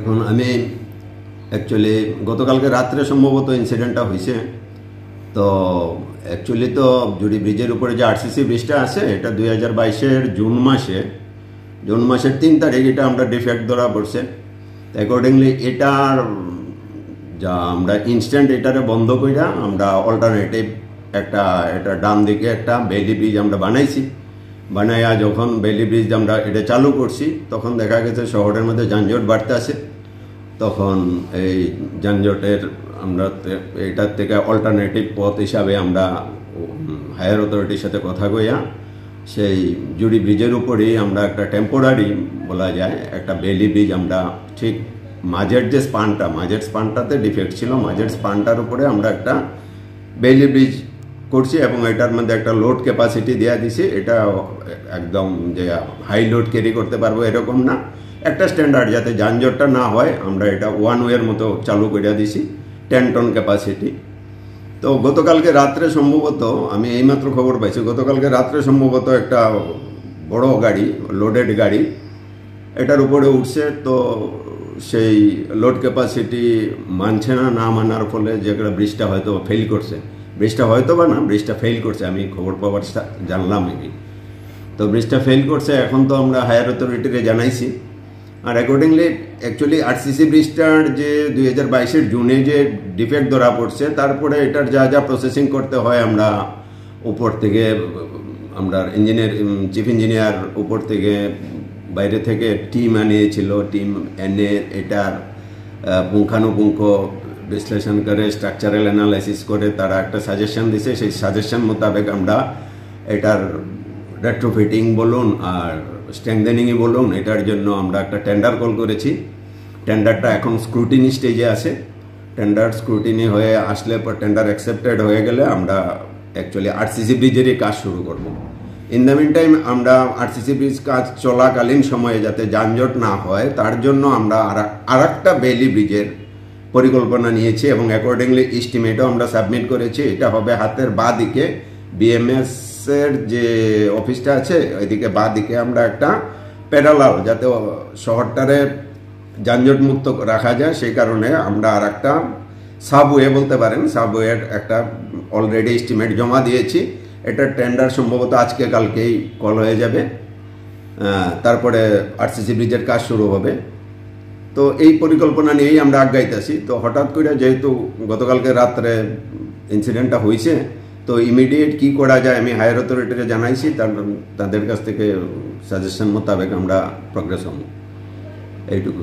এখন আমি অ্যাকচুয়ালি গতকালকে রাত্রে সম্ভবত ইনসিডেন্টটা হয়েছে। তো অ্যাকচুয়ালি তো জুড়ি ব্রিজের উপরে যে আরসিসি ব্রিজটা আছে এটা 2022-এর জুন মাসের 3 তারিখ এটা আমরা ডিফেক্ট ধরা পড়ছে। অ্যাকর্ডিংলি এটার যা আমরা ইনস্ট্যান্ট এটারে বন্ধ কইরা আমরা অল্টারনেটিভ এটা ডান দিকে একটা বেইলি ব্রিজ আমরা বানাইয়া যখন বেইলি ব্রিজ আমরা এটা চালু করছি তখন দেখা গেছে শহরের মধ্যে যানজট বাড়তে আছে। তখন এই যানজটের আমরা এটার থেকে অল্টারনেটিভ পথ হিসাবে আমরা হায়ার অথরিটির সাথে কথা কইয়া সেই জুড়ি ব্রিজের উপরেই আমরা একটা টেম্পোরারি বলা যায় একটা বেইলি ব্রিজ আমরা ঠিক মাঝের স্পানটাতে ডিফেক্ট ছিল, মাঝের স্পানটার উপরে আমরা একটা বেইলি ব্রিজ করছি এবং এটার মধ্যে একটা লোড ক্যাপাসিটি দেওয়া দিছি। এটা একদম যে হাই লোড ক্যারি করতে পারবো এরকম না, একটা স্ট্যান্ডার্ড যাতে যানজটটা না হয় আমরা এটা 1 ওয়ের মতো চালু করে দিছি 10 টন ক্যাপাসিটি। তো গতকালকে রাত্রে সম্ভবত আমি এইমাত্র খবর পাইছি, গতকালকে রাত্রে সম্ভবত একটা বড় গাড়ি লোডেড গাড়ি এটার উপরে উঠছে। তো সেই লোড ক্যাপাসিটি মানছে না মানার ফলে যে ব্রিজটা হয়তো ফেল করছে, ব্রিজটা ফেল করছে, আমি খবর পাওয়ার জানলাম নাকি। তো ব্রিজটা ফেল করছে, এখন তো আমরা হায়ার অথরিটিকে জানাইছি। আর অ্যাকর্ডিংলি অ্যাকচুয়ালি আরসিসি ব্রিজটার যে 2022-এর জুনে যে ডিফেক্ট ধরা পড়ছে তারপরে এটার যা প্রসেসিং করতে হয় আমরা উপর থেকে আমরা চিফ ইঞ্জিনিয়ার উপর থেকে বাইরে থেকে টিম আনিয়েছিল, টিম এনে এটার পুঙ্খানুপুঙ্খ বিশ্লেষণ করে স্ট্রাকচারাল অ্যানালাইসিস করে তারা একটা সাজেশন দিছে। সেই সাজেশন মোতাবেক আমরা এটার রেট্রোফিটিং বলুন আর স্ট্রেংথেনিংই বলুন এটার জন্য আমরা একটা টেন্ডার কল করেছি। টেন্ডারটা এখন স্ক্রুটিনি স্টেজে আছে। টেন্ডার স্ক্রুটিনি হয়ে আসলে পর টেন্ডার অ্যাকসেপ্টেড হয়ে গেলে আমরা অ্যাকচুয়ালি আরসিসি ব্রিজেরই কাজ শুরু করব। ইন দ্য মিন টাইম আমরা আরসিসি ব্রিজ কাজ চলাকালীন সময়ে যাতে যানজট না হয় তার জন্য আমরা আর একটা বেইলি ব্রিজের পরিকল্পনা নিয়েছি এবং অ্যাকর্ডিংলি এস্টিমেটও আমরা সাবমিট করেছি। এটা হবে হাতের বাঁ দিকে বিএমএস এর যে অফিসটা আছে ওইদিকে বাঁ দিকে আমরা একটা প্যারালাল যাতে শহরটারে যানজট মুক্ত রাখা যায় সেই কারণে আমরা আর একটা সাবওয়ে বলতে পারেন, সাবওয়ের একটা অলরেডি এস্টিমেট জমা দিয়েছি। এটার টেন্ডার সম্ভবত আজকে কালকেই কল হয়ে যাবে, তারপরে আরসিসি ব্রিজের কাজ শুরু হবে। তো এই পরিকল্পনা নিয়েই আমরা আগাইতেছি। তো হঠাৎ করে যেহেতু গতকালকে রাত্রে ইনসিডেন্টটা হয়েছে তো ইমিডিয়েট কি করা যায় আমি হায়ার অথরিটিকে জানাইছি, তাদের কাছ থেকে সাজেশন মোতাবেক আমরা প্রগ্রেস হব, এইটুকু।